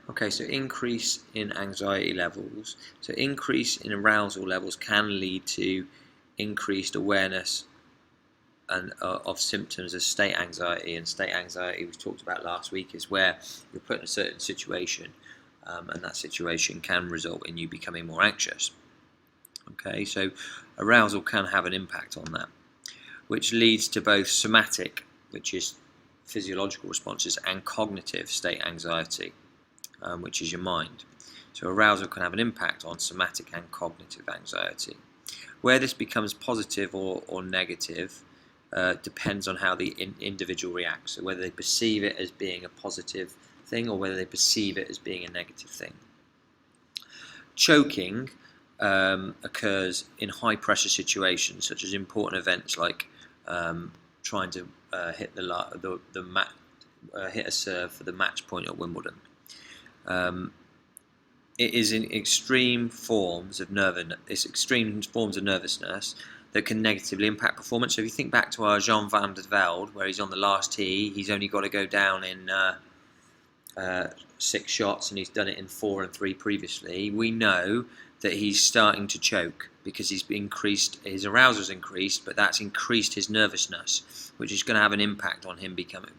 Okay, so increase in anxiety levels. So increase in arousal levels can lead to increased awareness of symptoms of state anxiety. And state anxiety, we talked about last week, is where you're put in a certain situation, and that situation can result in you becoming more anxious. Okay, so arousal can have an impact on that, which leads to both somatic, which is physiological responses, and cognitive state anxiety, which is your mind. So arousal can have an impact on somatic and cognitive anxiety. Where this becomes positive or negative depends on how the individual reacts. So whether they perceive it as being a positive thing or whether they perceive it as being a negative thing. Choking occurs in high pressure situations, such as important events like trying to hit hit a serve for the match point at Wimbledon. It is in extreme forms of nervousness that can negatively impact performance. So if you think back to our Jean van der Velde, where he's on the last tee, he's only got to go down in 6 shots, and he's done it in 4 and 3 previously. We know that he's starting to choke because his arousal's increased, but that's increased his nervousness, which is going to have an impact on him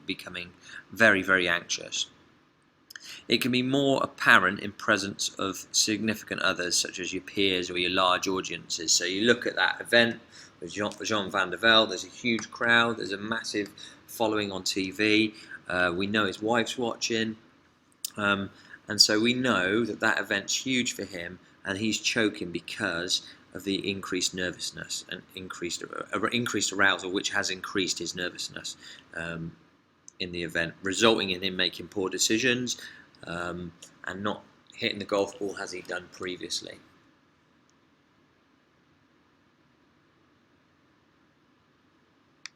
becoming very, very anxious. It can be more apparent in presence of significant others, such as your peers or your large audiences. So you look at that event with Jean van der Velde, there's a huge crowd, there's a massive following on TV, we know his wife's watching, and so we know that event's huge for him, and he's choking because of the increased nervousness and increased arousal, which has increased his nervousness in the event, resulting in him making poor decisions and not hitting the golf ball as he'd done previously.